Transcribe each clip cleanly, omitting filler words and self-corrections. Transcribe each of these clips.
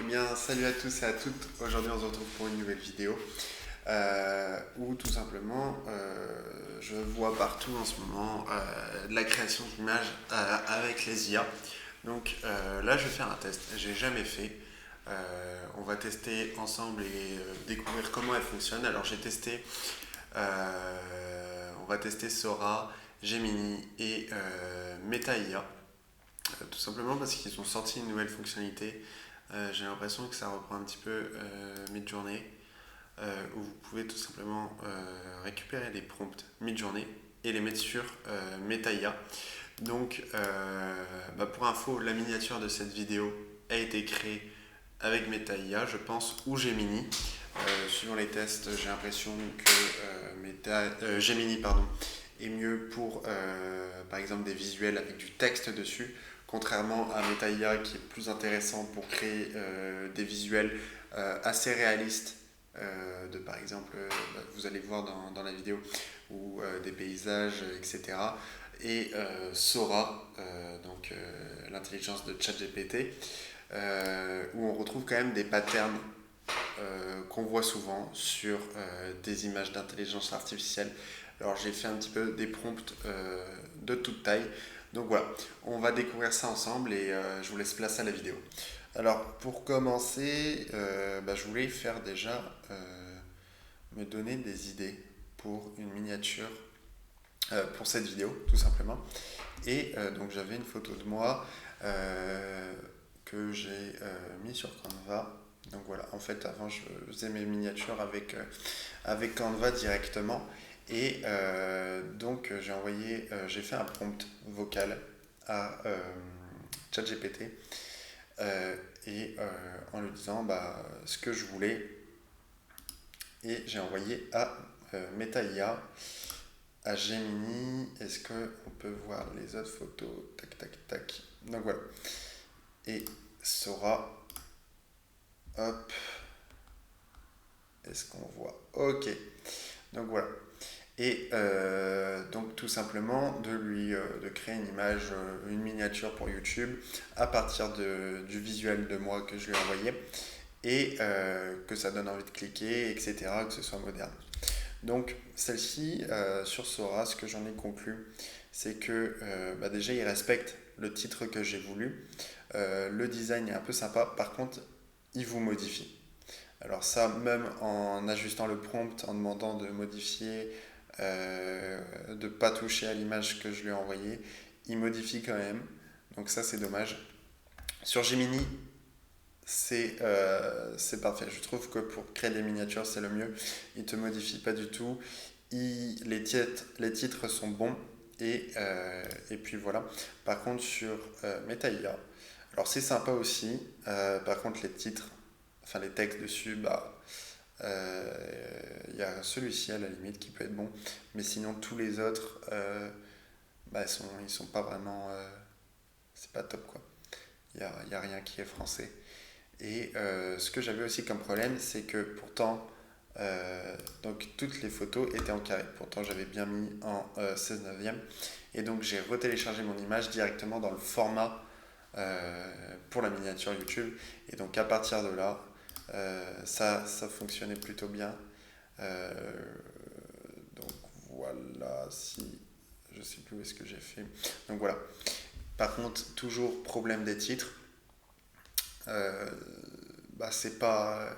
Eh bien, salut à tous et à toutes. Aujourd'hui, on se retrouve pour une nouvelle vidéo où tout simplement je vois partout en ce moment de la création d'images avec les IA. Donc là, je vais faire un test. J'ai jamais fait. On va tester ensemble et découvrir comment elle fonctionne. Alors, on va tester Sora, Gemini et Meta IA. Tout simplement parce qu'ils ont sorti une nouvelle fonctionnalité. J'ai l'impression que ça reprend un petit peu Midjourney, où vous pouvez tout simplement récupérer des prompts Midjourney et les mettre sur MetaIA. Donc, pour info, la miniature de cette vidéo a été créée avec MetaIA, je pense, ou Gemini. Suivant les tests, j'ai l'impression que Gemini est mieux pour, par exemple, des visuels avec du texte dessus, contrairement à MetaIA qui est plus intéressant pour créer des visuels assez réalistes, par exemple, vous allez voir dans la vidéo, ou des paysages, etc. Et Sora, l'intelligence de ChatGPT, où on retrouve quand même des patterns qu'on voit souvent sur des images d'intelligence artificielle. Alors j'ai fait un petit peu des prompts de toute taille. Donc voilà, on va découvrir ça ensemble et je vous laisse place à la vidéo. Alors pour commencer, je voulais faire déjà me donner des idées pour une miniature pour cette vidéo tout simplement. Et donc j'avais une photo de moi que j'ai mis sur Canva. Donc voilà, en fait avant je faisais mes miniatures avec Canva directement. Et j'ai fait un prompt vocal à ChatGPT en lui disant ce que je voulais. Et j'ai envoyé à MetaIA, à Gemini. Est-ce qu'on peut voir les autres photos? Tac, tac, tac. Donc voilà. Et Sora. Hop. Est-ce qu'on voit? Ok. Donc voilà. Et donc tout simplement de créer une image, une miniature pour YouTube à partir du visuel de moi que je lui ai envoyé et que ça donne envie de cliquer, etc., que ce soit moderne. Donc celle-ci, sur Sora, ce que j'en ai conclu, c'est que déjà il respecte le titre que j'ai voulu. Le design est un peu sympa, par contre il vous modifie. Alors ça, même en ajustant le prompt, en demandant de modifier, de ne pas toucher à l'image que je lui ai envoyée, il modifie quand même. Donc ça c'est dommage. Sur Gemini, c'est parfait. Je trouve que pour créer des miniatures, c'est le mieux. Il ne te modifie pas du tout. Les titres sont bons. Et puis voilà. Par contre, sur MetaIA, alors c'est sympa aussi. Par contre, les textes dessus, y a celui-ci à la limite qui peut être bon. Mais sinon, tous les autres, ils sont pas vraiment. C'est pas top quoi. Y a rien qui est français. Et ce que j'avais aussi comme problème, c'est que pourtant, donc toutes les photos étaient en carré. Pourtant, j'avais bien mis en 16 neuvième. Et donc, j'ai retéléchargé mon image directement dans le format pour la miniature YouTube. Et donc, à partir de là, ça fonctionnait plutôt bien. Euh, donc, voilà, si je sais plus où est-ce que j'ai fait. Donc, voilà. Par contre, toujours problème des titres. C'est pas.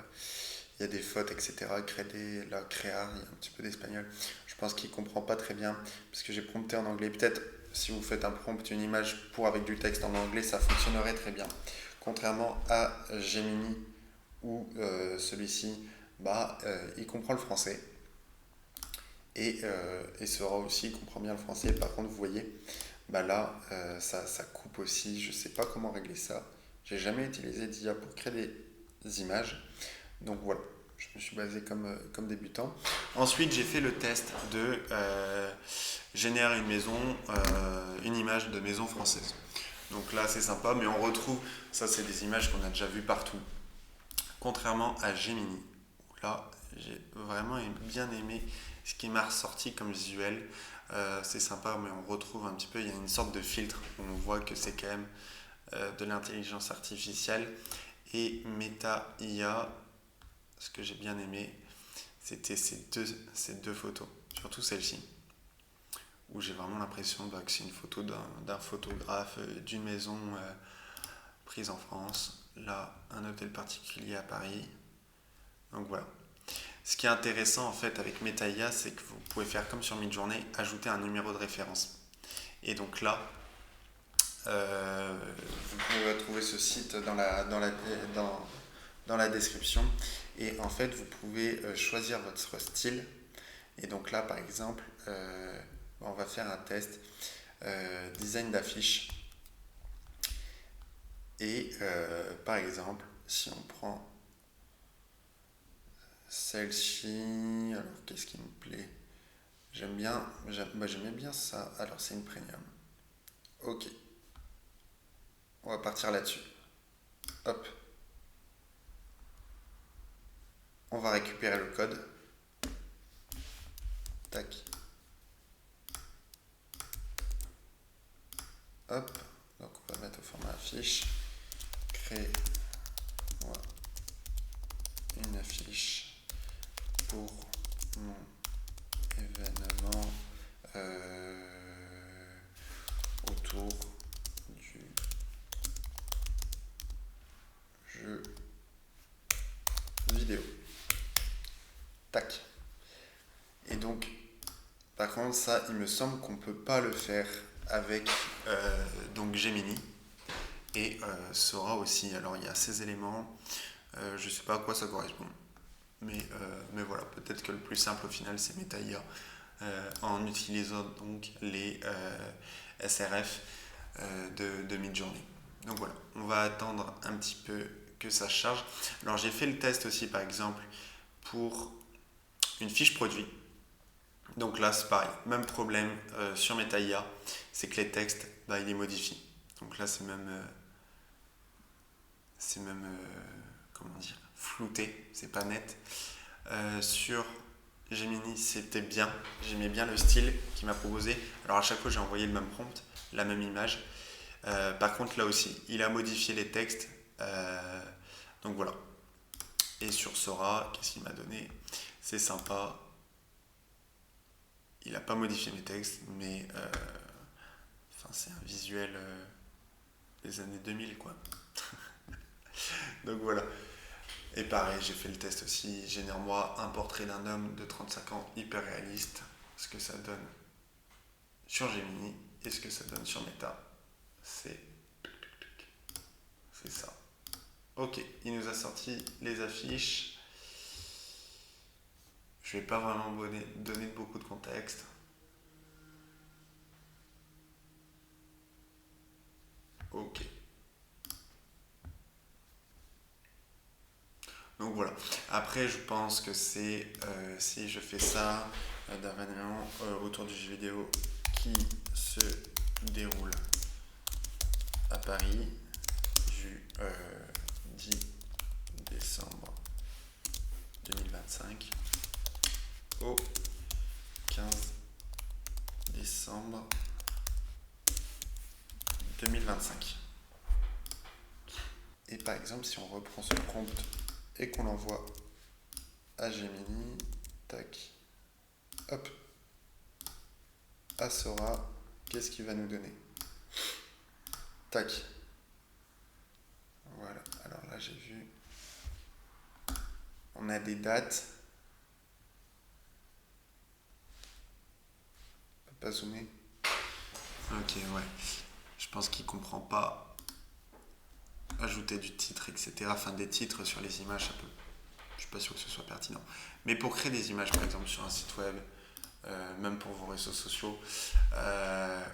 Il y a des fautes, etc. La créa, il y a un petit peu d'espagnol. Je pense qu'il comprend pas très bien parce que j'ai prompté en anglais. Peut-être si vous faites un prompt, une image avec du texte en anglais, ça fonctionnerait très bien. Contrairement à Gemini où celui-ci, il comprend le français et Sora aussi comprend bien le français. Par contre, vous voyez, ça coupe aussi. Je sais pas comment régler ça. J'ai jamais utilisé d'IA pour créer des images. Donc voilà, je me suis basé comme débutant. Ensuite, j'ai fait le test de générer une image de maison française. Donc là, c'est sympa, mais on retrouve, ça c'est des images qu'on a déjà vues partout. Contrairement à Gemini, où là, j'ai vraiment bien aimé ce qui m'a ressorti comme visuel. C'est sympa, mais on retrouve un petit peu, il y a une sorte de filtre où on voit que c'est quand même de l'intelligence artificielle. Et Meta IA, ce que j'ai bien aimé, c'était ces deux photos, surtout celle-ci, où j'ai vraiment l'impression que c'est une photo d'un photographe d'une maison prise en France. Là, un hôtel particulier à Paris. Donc voilà. Ce qui est intéressant en fait avec MetaIA, c'est que vous pouvez faire comme sur Midjourney, ajouter un numéro de référence. Et donc là, vous pouvez retrouver ce site dans la description. Et en fait, vous pouvez choisir votre style. Et donc là, par exemple, on va faire un test design d'affiche. Et par exemple, si on prend celle-ci, alors qu'est-ce qui me plaît? J'aimais bien ça. Alors c'est une premium. Ok, on va partir là-dessus. Hop, on va récupérer le code. Tac. Hop, donc on va mettre au format affiche. Créer une affiche pour mon événement autour du jeu vidéo. Tac. Et donc, par contre, ça, il me semble qu'on ne peut pas le faire avec donc Gemini et Sora aussi. Alors, il y a ces éléments. Je ne sais pas à quoi ça correspond. Mais voilà, peut-être que le plus simple au final, c'est MetaIA en utilisant donc les SRF de Midjourney. Donc voilà, on va attendre un petit peu que ça charge. Alors j'ai fait le test aussi par exemple pour une fiche produit. Donc là c'est pareil, même problème sur MetaIA, c'est que les textes, il les modifie. Donc là c'est même comment dire, flouté, c'est pas net. Sur Gemini, c'était bien, j'aimais bien le style qu'il m'a proposé. Alors à chaque fois j'ai envoyé le même prompt, la même image. Par contre là aussi, il a modifié les textes. Donc voilà. Et sur Sora, qu'est-ce qu'il m'a donné? C'est sympa. Il n'a pas modifié mes textes, mais c'est un visuel des années 2000 quoi. Donc voilà. Et pareil, j'ai fait le test aussi. Génère-moi un portrait d'un homme de 35 ans hyper réaliste. Ce que ça donne sur Gemini et ce que ça donne sur Meta, c'est ça. Ok, il nous a sorti les affiches. Je vais pas vraiment donner beaucoup de contexte. Ok. Donc voilà. Après, je pense que c'est si je fais ça d'un événement autour du jeu vidéo qui se déroule à Paris du 10 décembre 2025 au 15 décembre 2025. Et par exemple, si on reprend ce prompt et qu'on l'envoie à Gemini, tac, hop, à Sora, qu'est-ce qu'il va nous donner? Tac. Voilà, alors là j'ai vu. On a des dates. On peut pas zoomer. Ok, ouais. Je pense qu'il comprend pas ajouter du titre, etc. Enfin, des titres sur les images, ça peut. Je suis pas sûr que ce soit pertinent. Mais pour créer des images, par exemple, sur un site web, même pour vos réseaux sociaux,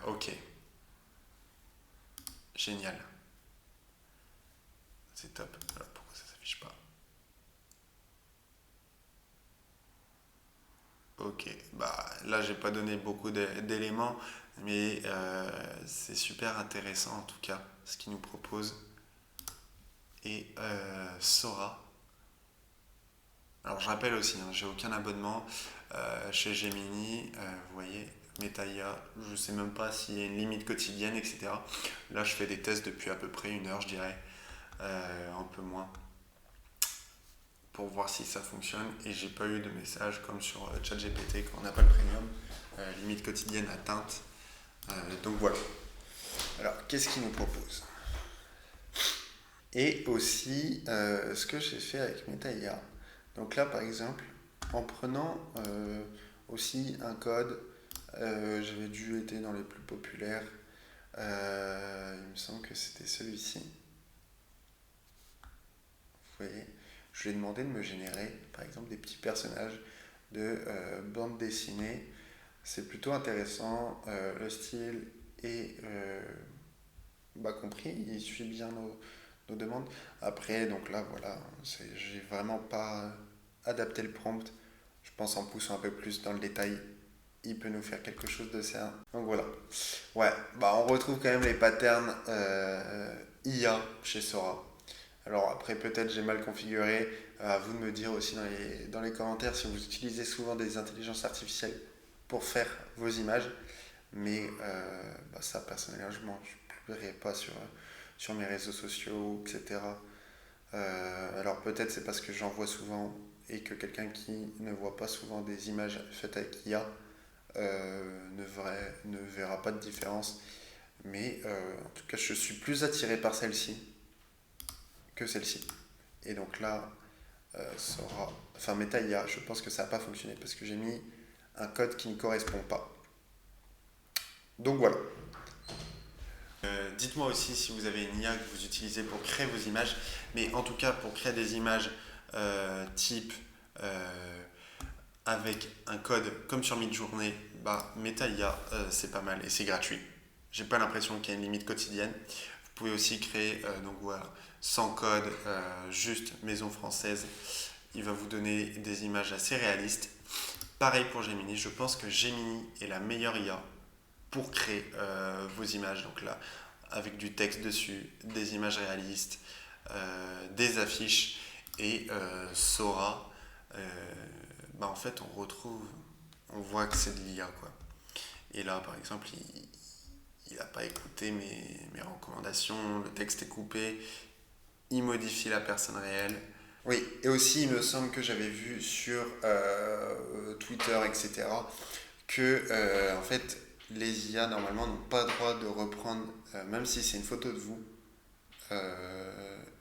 ok. Génial. C'est top. Alors pourquoi ça s'affiche pas? Ok, là j'ai pas donné beaucoup d'éléments, mais c'est super intéressant en tout cas ce qu'il nous propose. Et Sora. Alors je rappelle aussi, j'ai aucun abonnement chez Gemini, vous voyez, MetaIA, je sais même pas s'il y a une limite quotidienne, etc. Là je fais des tests depuis à peu près 1 heure, je dirais. un peu moins, pour voir si ça fonctionne. Et j'ai pas eu de message comme sur ChatGPT quand on n'a pas le premium, limite quotidienne atteinte. Donc voilà. Alors, qu'est-ce qu'il nous propose? Et aussi, ce que j'ai fait avec MetaIA. Donc là, par exemple, en prenant aussi un code, j'avais dû être dans les plus populaires. Il me semble que c'était celui-ci. Vous voyez, je lui ai demandé de me générer, par exemple, des petits personnages de bande dessinée. C'est plutôt intéressant. Le style est compris, il suit bien nos demandes. Après, donc là, voilà, j'ai vraiment pas adapté le prompt. Je pense en poussant un peu plus dans le détail, il peut nous faire quelque chose de ça. Donc voilà. Ouais, on retrouve quand même les patterns IA chez Sora. Alors après, peut-être j'ai mal configuré. À vous de me dire aussi dans les commentaires si vous utilisez souvent des intelligences artificielles pour faire vos images. Mais ça, personnellement, je ne publierai pas sur mes réseaux sociaux, etc. Alors peut-être c'est parce que j'en vois souvent et que quelqu'un qui ne voit pas souvent des images faites avec IA ne verra pas de différence. Mais en tout cas, je suis plus attiré par celle-ci que celle-ci. Et donc là, MetaIA, je pense que ça n'a pas fonctionné parce que j'ai mis un code qui ne correspond pas. Donc voilà. Dites-moi aussi si vous avez une IA que vous utilisez pour créer vos images, mais en tout cas pour créer des images type avec un code comme sur Midjourney, MetaIA c'est pas mal et c'est gratuit. J'ai pas l'impression qu'il y a une limite quotidienne. Vous pouvez aussi créer donc voilà, sans code, juste maison française. Il va vous donner des images assez réalistes. Pareil pour Gemini, je pense que Gemini est la meilleure IA pour créer vos images. Donc là, avec du texte dessus, des images réalistes, des affiches et Sora. En fait, on voit que c'est de l'IA, quoi. Et là, par exemple, il n'a pas écouté mes recommandations, le texte est coupé, il modifie la personne réelle. Oui, et aussi, il me semble que j'avais vu sur Twitter, etc., que, en fait, les IA, normalement, n'ont pas le droit de reprendre, même si c'est une photo de vous,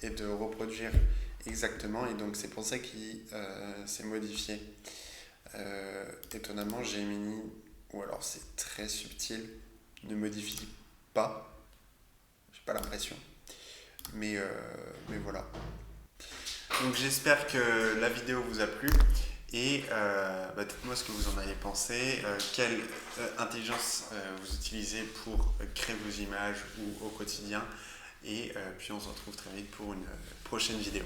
et de reproduire exactement. Et donc, c'est pour ça qu'il s'est modifié. Étonnamment, Gemini, ou alors c'est très subtil, ne modifie pas. J'ai pas l'impression. Mais voilà. Donc, j'espère que la vidéo vous a plu. Et dites-moi ce que vous en avez pensé, quelle intelligence vous utilisez pour créer vos images ou au quotidien. Et puis on se retrouve très vite pour une prochaine vidéo.